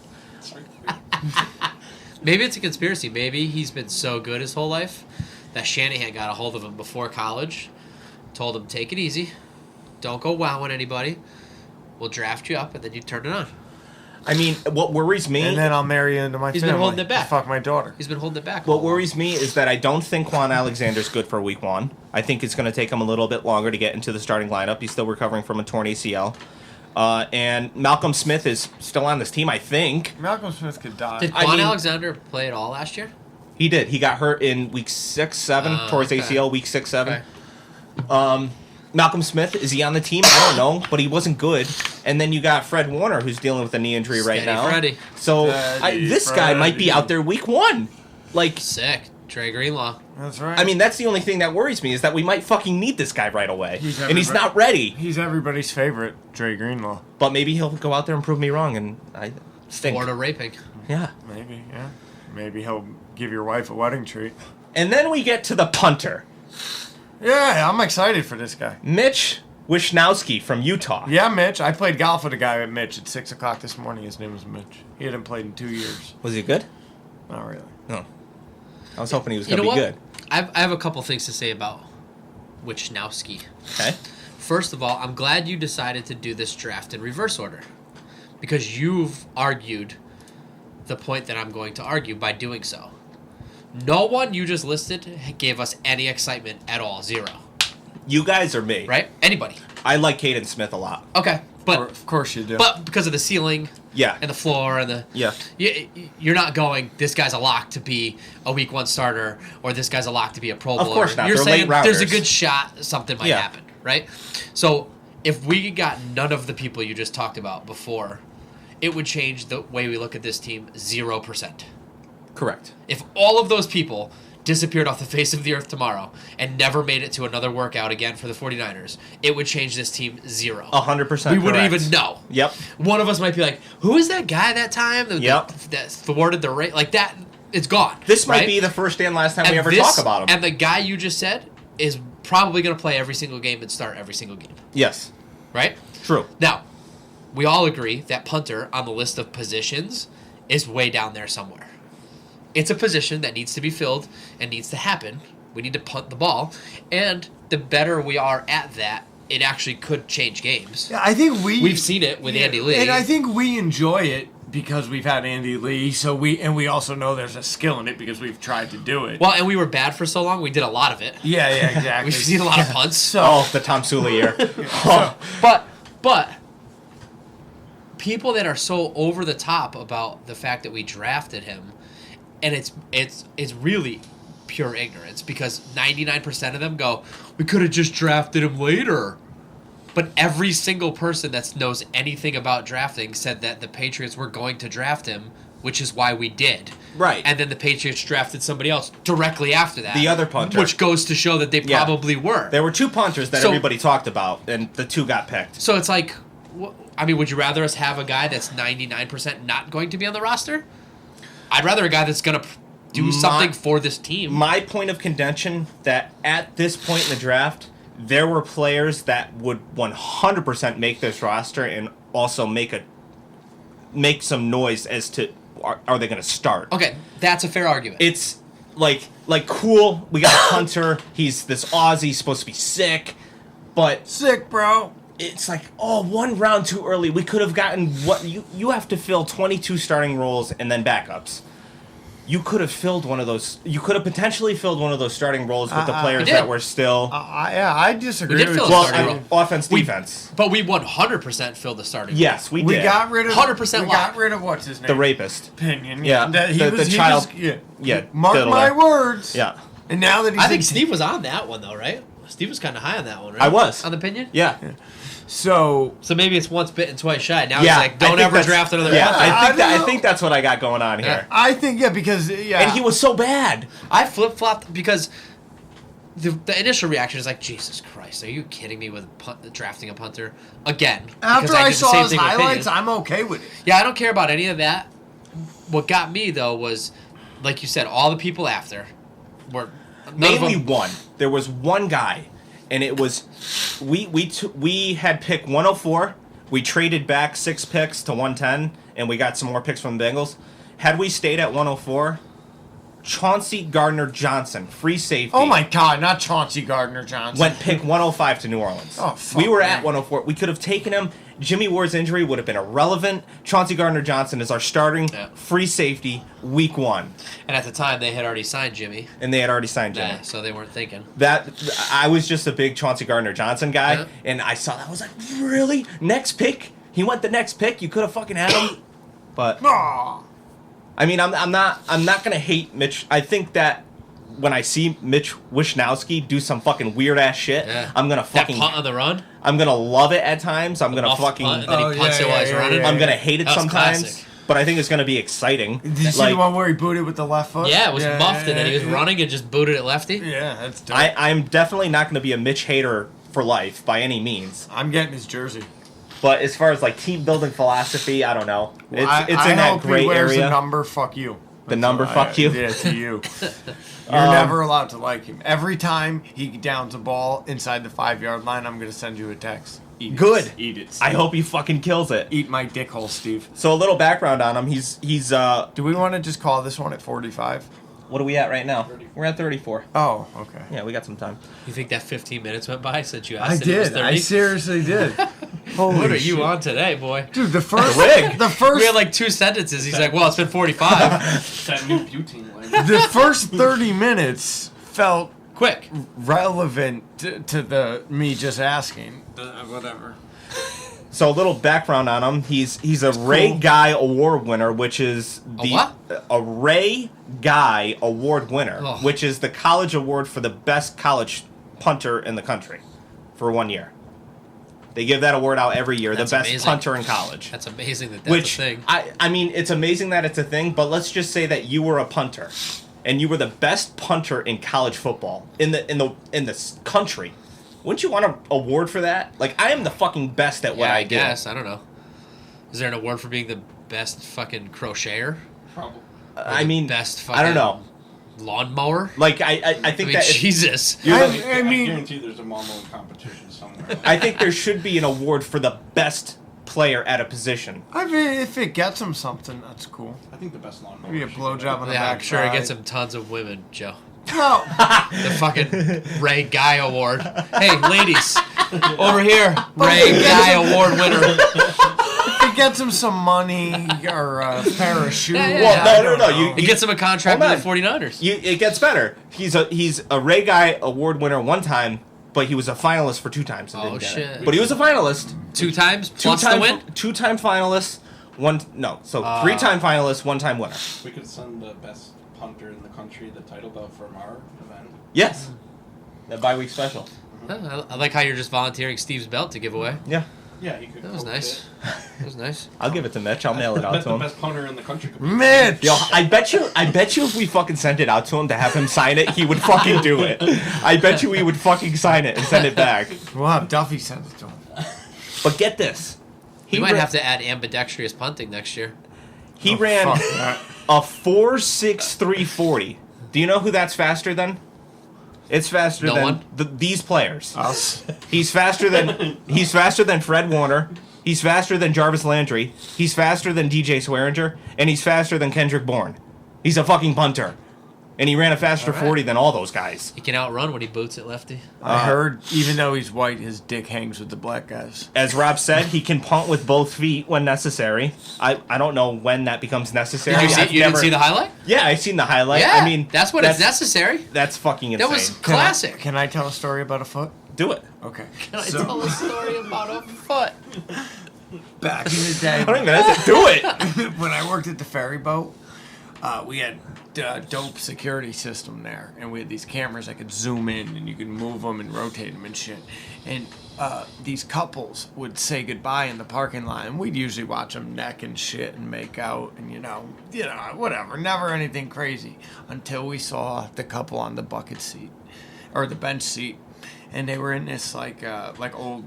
Maybe it's a conspiracy. Maybe he's been so good his whole life that Shanahan got a hold of him before college, told him, take it easy, don't go wowing anybody, we'll draft you up, and then you turn it on. I mean, what worries me... And then I'll marry into my He's family. been holding it back. Fuck my daughter. He's been holding it back. What worries me is that I don't think Quan Alexander's good for week 1. I think it's going to take him a little bit longer to get into the starting lineup. He's still recovering from a torn ACL. And Malcolm Smith is still on this team, I think. Malcolm Smith could die. Did Quan Alexander play at all last year? He did. He got hurt in week 6, 7, towards ACL, week 6, 7. Okay. Malcolm Smith, is he on the team? I don't know, but he wasn't good. And then you got Fred Warner, who's dealing with a knee injury right now. Freddie. So this guy might be out there week 1. Like, Sick. Trey Greenlaw. That's right. I mean, that's the only thing that worries me is that we might fucking need this guy right away. And he's everybody- not ready. He's everybody's favorite, Dre Greenlaw. But maybe he'll go out there and prove me wrong, and I stink. Florida raping. Yeah. Maybe, yeah. Maybe he'll give your wife a wedding treat. And then we get to the punter, Yeah, I'm excited for this guy. Mitch Wishnowski from Utah. Yeah, Mitch. I played golf with a guy at Mitch at 6 o'clock this morning. His name was Mitch. He hadn't played in 2 years. Was he good? Not really. No. I was hoping he was You going know to be what? good. I have a couple things to say about Wishnowski. Okay. First of all, I'm glad you decided to do this draft in reverse order, because you've argued the point that I'm going to argue by doing so. No one you just listed gave us any excitement at all. Zero. You guys or me? Right? Anybody. I like Caden Smith a lot. Okay. But Of course you do. but because of the ceiling Yeah. and the floor and the Yeah. you're not going, this guy's a lock to be a week 1 starter, or this guy's a lock to be a Pro Bowler. Of course not. You're They're saying late there's a rounders. good shot something might Yeah. happen, right? So if we got none of the people you just talked about before, it would change the way we look at this team 0%. Correct. If all of those people disappeared off the face of the earth tomorrow and never made it to another workout again for the 49ers, it would change this team 0. 100%. We wouldn't correct. even know. Yep. One of us might be like, who is that guy that time Yep. that thwarted the rate? Like that, it's gone. This might right? be the first and last time And we ever this- talk about him. And the guy you just said is probably going to play every single game and start every single game, Yes. right? True. Now, we all agree that punter on the list of positions is way down there somewhere. It's a position that needs to be filled and needs to happen. We need to punt the ball. And the better we are at that, it actually could change games. Yeah, I think We've seen it with Andy Lee. And I think we enjoy it because we've had Andy Lee, so we also know there's a skill in it because we've tried to do it. Well, and we were bad for so long, we did a lot of it. Yeah, exactly. We've seen a lot of punts. So Oh, the Tom Sula year. But people that are so over the top about the fact that we drafted him, and it's really pure ignorance, because 99% of them go, we could have just drafted him later. But every single person that knows anything about drafting said that the Patriots were going to draft him, which is why we did. Right. And then the Patriots drafted somebody else directly after that. The other punter. Which goes to show that they Yeah. probably were. There were 2 punters that So- everybody talked about, and the 2 got picked. So it's like, I mean, would you rather us have a guy that's 99% not going to be on the roster? I'd rather a guy that's going to do something for this team. My point of contention that at this point in the draft, there were players that would 100% make this roster and also make some noise as to are they going to start. Okay, that's a fair argument. It's like cool. We got a punter. He's this Aussie, supposed to be sick, but sick, bro. it's like, oh, 1 round too early. We could have gotten what you have to fill 22 starting roles and then backups. You could have filled one of those. You could have potentially filled one of those starting roles with the players We did. that were still I disagree We did with fill you. a well, starting role. offense, defense. But we 100% filled the starting. Yes, we We did. got rid of 100% We got rid of what's his name? the rapist. Pinion. Yeah, That the child- yeah. Yeah, Mark diddler. my words. Yeah, And now that he's I think Steve was on that one, though, right? Steve was kind of high on that one, right? I was. On the opinion? yeah. so So maybe it's once bitten, twice shy. Now Yeah, he's like, I don't think ever that's- draft another Yeah, punter. I know. think that's what I got going on here. Yeah. I think because And he was so bad. I flip-flopped because the initial reaction is like, Jesus Christ, are you kidding me with drafting a punter again? after Because I did the saw same his thing with highlights, Pinion. I'm okay with it. Yeah, I don't care about any of that. What got me, though, was, like you said, all the people after were... none of Mainly them- one. There was one guy, and it was we had pick 104. We traded back 6 picks to 110, and we got some more picks from the Bengals. Had we stayed at 104, Chauncey Gardner-Johnson, free safety. Oh my God, not Chauncey Gardner-Johnson. Went pick 105 to New Orleans. Oh, fuck, we were man. at 104. We could have taken him. Jimmy Ward's injury would have been irrelevant. Chauncey Gardner-Johnson is our starting free safety week 1. And at the time, they had already signed Jimmy. And they had already signed Jimmy. Yeah, so they weren't thinking. I was just a big Chauncey Gardner-Johnson guy, Yeah. and I saw that. I was like, really? Next pick? He went the next pick? You could have fucking had him. But I mean, I'm not gonna hate Mitch. I think that when I see Mitch Wishnowsky do some fucking weird ass shit, I'm gonna fucking that punt on the run. I'm gonna love it at times. I'm gonna Off the fucking. punt, and then he punts it while he's running. I'm gonna hate it That was sometimes, classic. but I think it's gonna be exciting. Did you see the one where he booted with the left foot? Yeah, it was muffed, and then he was running and just booted it lefty. Yeah, that's dope. I'm definitely not gonna be a Mitch hater for life by any means. I'm getting his jersey. But as far as like team building philosophy, I don't know. It's I in that hope he gray wears area. the number. Fuck you. The number, fuck you? Yeah, to you. You're never allowed to like him. Every time he downs a ball inside the 5-yard line, I'm gonna send you a text. Eat Good. It. Eat it. I hope he fucking kills it. Eat my dick hole, Steve. So a little background on him. He's Do we want to just call this one at 45? what are we at right now? We're at 34. Oh, okay. Yeah, we got some time. You think that 15 minutes went by since you asked? I and it was did. 30? I seriously did. Holy What are shit. you on today, boy? Dude, the first rig. the first We had like 2 sentences. He's like, "Well, it's been 45." That new butane line. the first 30 minutes felt Quick. relevant to the me just asking. Whatever. So a little background on him. He's a Ray Guy Award winner, which is a Ray Guy Award winner, which is the college award for the best college punter in the country for 1 year. They give that award out every year. That's the best amazing. punter in college. That's amazing that that's Which a thing. I mean, it's amazing that it's a thing. But let's just say that you were a punter, and you were the best punter in college football in the country. Wouldn't you want an award for that? Like, I am the fucking best at what I do. guess. I don't know. Is there an award for being the best fucking crocheter? Probably. I mean, Best fucking I don't know. lawnmower? Like, I think that if- Jesus. I guarantee there's a mom-mowing competition somewhere. I think there should be an award for the best player at a position. I mean, if it gets him something, that's cool. I think the best lawnmower. Maybe a should be blowjob on the Yeah, I'm back. sure it gets him tons of women, Joe. No. The fucking Ray Guy Award. Hey, ladies, over here, Ray Guy Award winner. If it gets him some money or a pair of shoes. Yeah, yeah. Well, I no, don't know. you It gets him a contract Hold with the 49ers. It gets better. He's a Ray Guy Award winner one time, but he was a finalist for 2 times. And Oh, didn't get it. shit. But he was a finalist. 2 times plus the win? 2-time finalist. 3-time finalist, 1-time winner. We could send the best punter in the country the title belt from our event. Yes. That bye-week special. I like how you're just volunteering Steve's belt to give away. Yeah. Yeah, he could. That was coach nice. it. That was nice. I'll give it to Mitch. I'll mail it out That's to the him. best punter in the country. Could be. Mitch. Yo, I bet you if we fucking sent it out to him to have him sign it, he would fucking do it. I bet you he would fucking sign it and send it back. We'll have Duffy send it to him. But get this. He might have to add ambidextrous punting next year. He ran Fuck that. a 4.63 40. Do you know who that's faster than? It's faster No than one? these players. Us. He's faster than Fred Warner. He's faster than Jarvis Landry. He's faster than DJ Swearinger, and he's faster than Kendrick Bourne. He's a fucking punter, and he ran a faster 40 than all those guys. He can outrun when he boots it lefty. I heard, even though he's white, his dick hangs with the black guys. As Rob said, he can punt with both feet when necessary. I don't know when that becomes necessary. Did you, I've didn't see the highlight? Yeah, I've seen the highlight. Yeah, I mean, that's when it's necessary. That's fucking insane. That was classic. Can I tell a story about a foot? Do it. Okay. Can I tell a story about a foot? Back in the day, I don't even have to do it. when I worked at the ferry boat, we had a dope security system there, and we had these cameras that could zoom in, and you could move them and rotate them and shit. And these couples would say goodbye in the parking lot, and we'd usually watch them neck and shit and make out, and you know, whatever, never anything crazy, until we saw the couple on the bucket seat or the bench seat. And they were in this old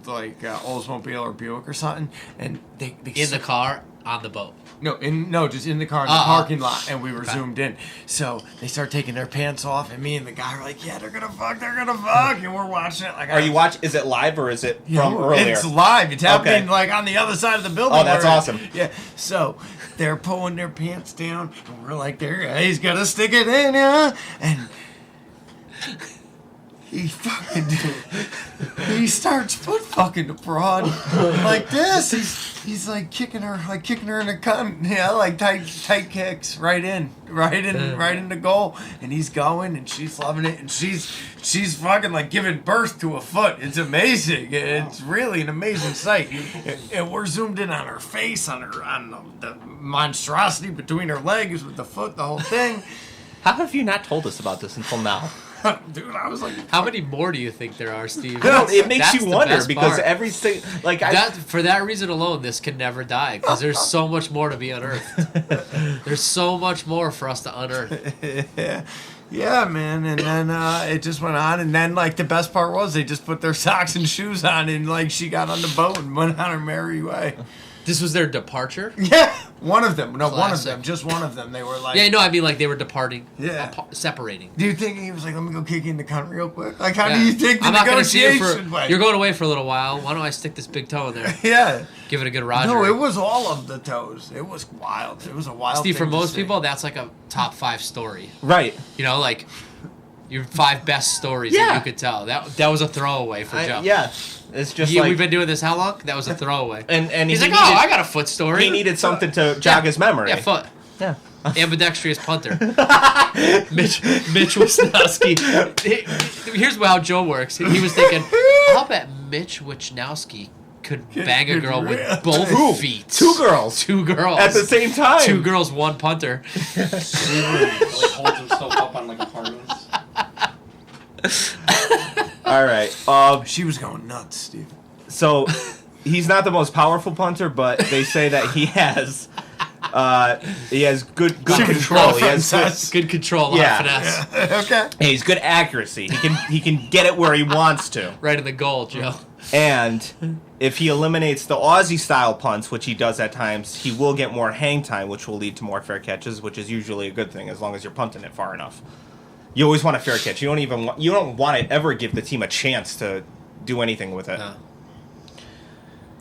Oldsmobile or Buick or something, and they In the car on the boat? Just in the car in the parking lot, and we were zoomed in. So they start taking their pants off, and me and the guy were like, "Yeah, they're gonna fuck," and we're watching it. Like, Are you watching? Is it live or is it from earlier? It's live. It's happening like on the other side of the building. Oh, that's awesome. Yeah. So they're pulling their pants down, and we're like, "There, he's gonna stick it in, and." He starts foot fucking the broad like this. He's like kicking her in the cunt, like tight kicks right into goal, and he's going, and she's loving it, and she's fucking like giving birth to a foot. It's amazing. It's really an amazing sight, and we're zoomed in on her face, on the monstrosity between her legs with the foot, the whole thing. How have you not told us about this until now? Dude, I was like, how many more do you think there are, Steve? It makes you wonder because part. everything, like for that reason alone, this can never die because there's so much more to be unearthed. There's so much more for us to unearth. Yeah, man, and then it just went on, and then like the best part was they just put their socks and shoes on, and like she got on the boat and went on her merry way. This was their departure? Yeah, one of them. No, Classic. one of them. Just one of them. They were like... Yeah, no, I mean like they were departing. Yeah. Separating. Do you think he was like, let me go kick you in the cunt real quick? Like, how do you think the I'm not gonna see negotiation went? You're going away for a little while. Why don't I stick this big toe in there? Yeah. Give it a good Roger. No, it was all of the toes. It was wild. It was a wild Steve, thing for to most see. people, that's like a top 5 story. right. You know, like your 5 best stories that you could tell. That was a throwaway for Joe. Yeah, it's just We've been doing this how long? That was a throwaway. and he's like, needed, I got a foot story. He needed something to jog his memory. Yeah, foot. Yeah. Ambidextrous punter. Mitch Wisnowski. Here's how Joe works. He was thinking, I'll bet Mitch Wisnowski could bang a girl with both feet. 2 girls. 2 girls. At the same time. 2 girls, 1 punter. Like holds himself up on like a harness. All right. She was going nuts, Steve. So he's not the most powerful punter, but they say that he has good control. He has good control, a lot of finesse. Yeah. Okay. he's good accuracy. He can get it where he wants to. Right in the goal, Joe. And if he eliminates the Aussie style punts, which he does at times, he will get more hang time, which will lead to more fair catches, which is usually a good thing as long as you're punting it far enough. You always want a fair catch. You don't want to ever give the team a chance to do anything with it. No.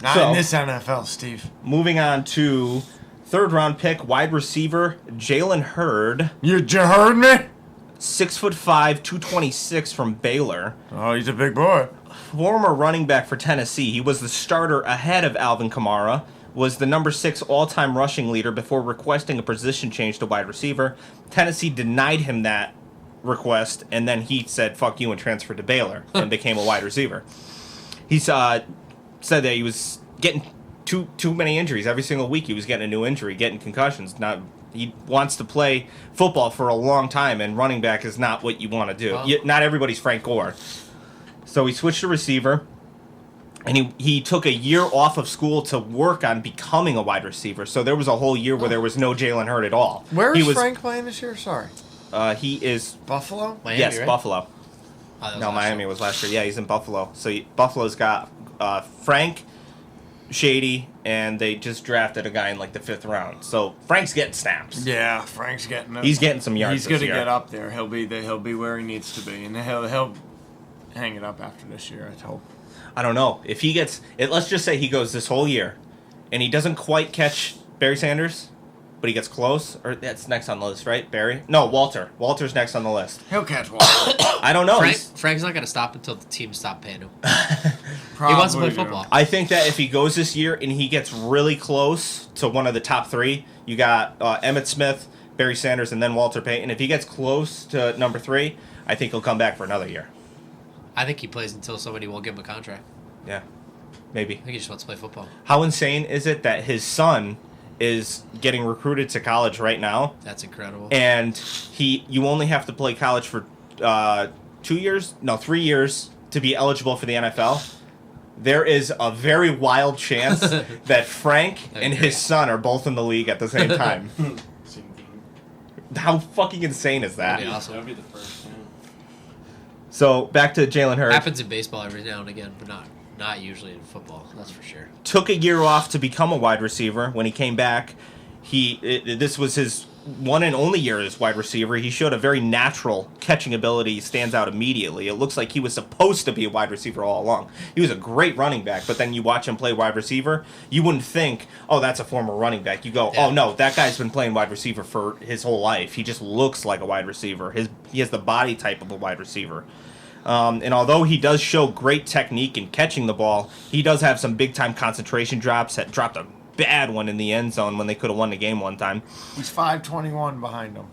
Not in this NFL, Steve. Moving on to 3rd round pick, wide receiver Jalen Hurd. You heard me? 6'5", 226 from Baylor. Oh, he's a big boy. Former running back for Tennessee. He was the starter ahead of Alvin Kamara. Was the number 6 all-time rushing leader before requesting a position change to wide receiver. Tennessee denied him that request, and then he said, fuck you, and transferred to Baylor and became a wide receiver. He said that he was getting too many injuries. Every single week he was getting a new injury, getting concussions. He wants to play football for a long time, and running back is not what you want to do. Well, Not everybody's Frank Gore. So he switched to receiver, and he took a year off of school to work on becoming a wide receiver. So there was a whole year where there was no Jalen Hurd at all. Where is Frank playing this year? Sorry. He is... Buffalo? Miami, yes, right? Buffalo. Oh, No, Miami was last year. Yeah, he's in Buffalo. So Buffalo's got Frank, Shady, and they just drafted a guy in like the 5th round. So Frank's getting snaps. Yeah, Frank's getting. He's getting some yards. He's going to this year. get up there. He'll be where he needs to be, and he'll hang it up after this year. I hope. I don't know if he gets it. Let's just say he goes this whole year, and he doesn't quite catch Barry Sanders, but he gets close. Or that's next on the list, right? Barry? No, Walter. Walter's next on the list. He'll catch one. I don't know. Frank's not going to stop until the team stop paying him. Probably, He wants to play football. I think that if he goes this year and he gets really close to one of the top 3, you got Emmitt Smith, Barry Sanders, and then Walter Payton. If he gets close to number 3, I think he'll come back for another year. I think he plays until somebody won't give him a contract. Yeah, maybe. I think he just wants to play football. How insane is it that his son is getting recruited to college right now, That's incredible. and you only have to play college for 3 years to be eligible for the NFL? There is a very wild chance that Frank and his son are both in the league at the same time. How fucking insane is that? That'd be awesome. That would be the first. Yeah. So back to Jalen Hurd. Happens in baseball every now and again, but not usually in football. That's for sure. Took a year off to become a wide receiver. When he came back, this was his one and only year as wide receiver. He showed a very natural catching ability. He stands out immediately. It looks like he was supposed to be a wide receiver all along. He was a great running back, but then you watch him play wide receiver, you wouldn't think, oh, that's a former running back. You go, oh, no, that guy's been playing wide receiver for his whole life. He just looks like a wide receiver. He has the body type of a wide receiver. And although he does show great technique in catching the ball, he does have some big-time concentration drops. Dropped a bad one in the end zone when they could have won the game one time. He's 521 behind him.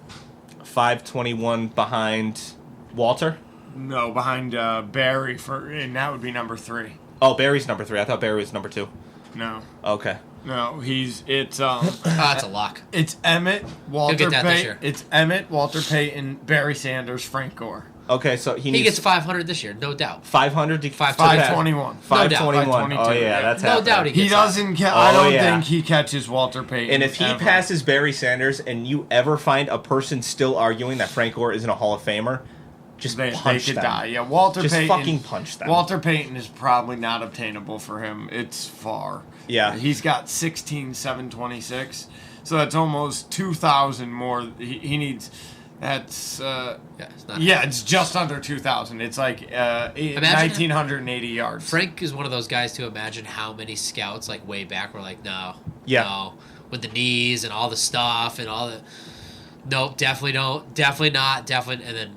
521 behind Walter? No, behind Barry, and that would be number 3. Oh, Barry's number 3. I thought Barry was number 2. No. Okay. No, it's That's a lock. It's Emmett, Walter get that this Payton. year. It's Emmett, Walter Payton, Barry Sanders, Frank Gore. Okay, so he He gets 500 this year, no doubt. 500 to 521. 521. Oh, yeah, that's No happening. doubt He gets doesn't. I don't think he catches Walter Payton. And if he passes Barry Sanders and you ever find a person still arguing that Frank Gore isn't a Hall of Famer, just punch could them. die. Yeah, Walter Just Payton. fucking punch them. Walter Payton is probably not obtainable for him. It's far. Yeah. He's got 16,726. So that's almost 2,000 more. He needs. That's it's not. yeah, it's just under 2,000. It's like 1,980 yards. Frank is one of those guys to imagine how many scouts like way back were like, no, with the knees and all the stuff and all the. Nope, definitely don't, definitely not, definitely, and then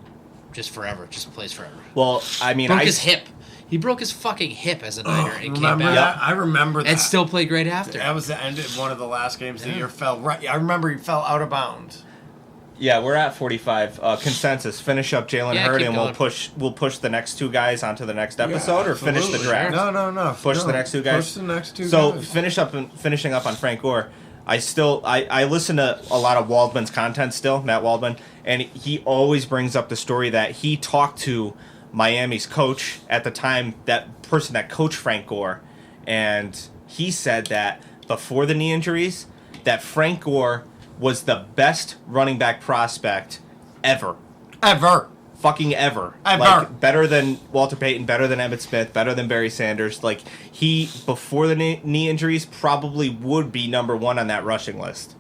just forever, just plays forever. Well, I mean, broke his hip. He broke his fucking hip as a Niner and came back. That? I remember that. And still played great after. That was the end of one of the last games of the year. I remember he fell out of bounds. Yeah, we're at 45. Consensus. Finish up Jalen Hurd, and going. we'll push the next 2 guys onto the next episode, or finish the draft. No. Push the next 2 guys. Push the next 2 guys. So finishing up on Frank Gore. I listen to a lot of Waldman's content still, Matt Waldman, and he always brings up the story that he talked to Miami's coach at the time, that person that coached Frank Gore, and he said that before the knee injuries, that Frank Gore was the best running back prospect ever. Fucking ever. Like, better than Walter Payton, better than Emmitt Smith, better than Barry Sanders. Like, he, before the knee injuries, probably would be number 1 on that rushing list.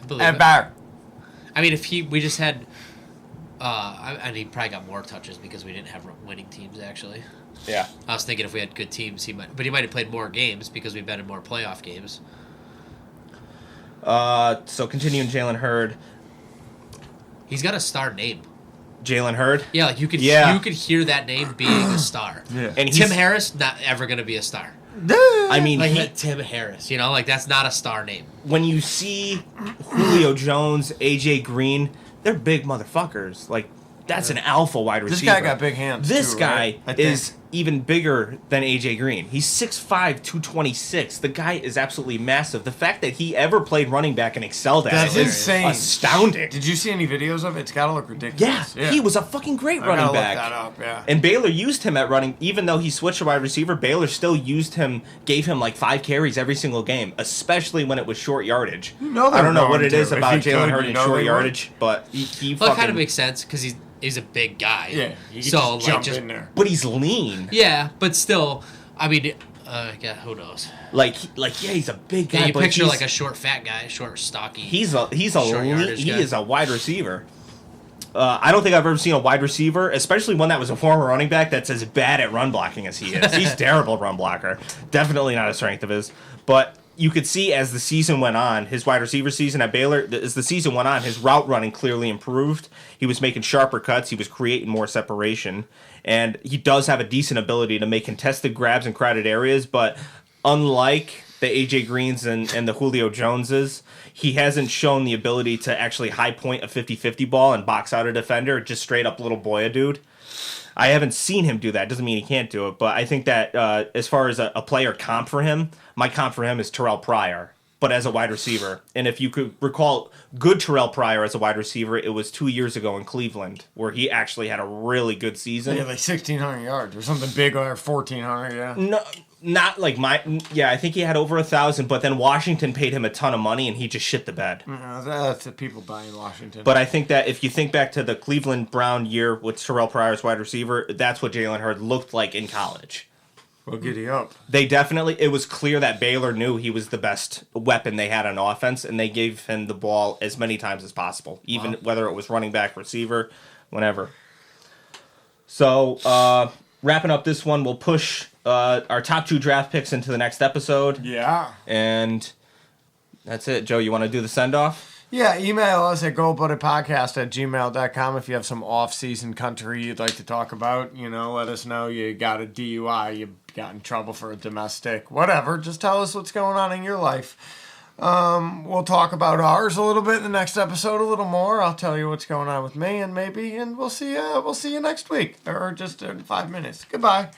I mean, we just had, and he probably got more touches because we didn't have winning teams, actually. Yeah. I was thinking if we had good teams, he might have played more games because we've been in more playoff games. So continuing Jalen Hurd. He's got a star name. Jalen Hurd? Yeah, like you could hear that name being a star. Yeah. And Tim Harris, not ever going to be a star. I mean, Like Tim Harris, like that's not a star name. when you see Julio Jones, AJ Green, they're big motherfuckers. Like, that's an alpha wide receiver. This guy got big hands. This too, guy right? is even bigger than AJ Green. He's 6'5", 226. The guy is absolutely massive. The fact that he ever played running back and excelled at That's it is insane. astounding. Did you see any videos of it? It's got to look ridiculous. Yeah, he was a fucking great I running gotta back. Look that up, yeah. And Baylor used him at running, even though he switched to wide receiver. Baylor still used him, gave him like 5 carries every single game, especially when it was short yardage. I don't know what it is about Jalen Hurd and short yardage, but he Well, it fucking. kind of makes sense because he's a big guy. Yeah, he can so just jump in there. But he's lean. Yeah, but still, I mean, yeah, who knows? Like yeah, he's a big guy. Yeah, you but picture he's, like a short, fat guy, short, stocky. He's a short lean, yardage he guy. is a wide receiver. I don't think I've ever seen a wide receiver, especially one that was a former running back, that's as bad at run blocking as he is. He's a terrible run blocker. Definitely not a strength of his. But you could see as the season went on, his wide receiver season at Baylor, as the season went on, his route running clearly improved. He was making sharper cuts. He was creating more separation. And he does have a decent ability to make contested grabs in crowded areas, but unlike the AJ Greens and the Julio Joneses, he hasn't shown the ability to actually high point a 50-50 ball and box out a defender, just straight up little boy a dude. I haven't seen him do that. Doesn't mean he can't do it, but I think that as far as a player comp for him, my comp for him is Terrell Pryor, but as a wide receiver. And if you could recall good Terrell Pryor as a wide receiver, it was 2 years ago in Cleveland, where he actually had a really good season. Yeah, like 1,600 yards or something big, or 1,400, yeah. Not like I think he had over 1,000, but then Washington paid him a ton of money and he just shit the bed. That's the people buying Washington. But I think that if you think back to the Cleveland Brown year with Terrell Pryor's wide receiver, that's what Jalen Hurd looked like in college. Well, giddy up. It was clear that Baylor knew he was the best weapon they had on offense, and they gave him the ball as many times as possible, even whether it was running back, receiver, whenever. So, wrapping up this one, we'll push our top 2 draft picks into the next episode. Yeah. And that's it. Joe, you want to do the send-off? Yeah, email us at goldbloodedpodcast@gmail.com if you have some off-season country you'd like to talk about. Let us know you got a DUI, you got in trouble for a domestic, whatever. Just tell us what's going on in your life. We'll talk about ours a little bit in the next episode, a little more. I'll tell you what's going on with me and we'll see you next week, or just in 5 minutes. Goodbye.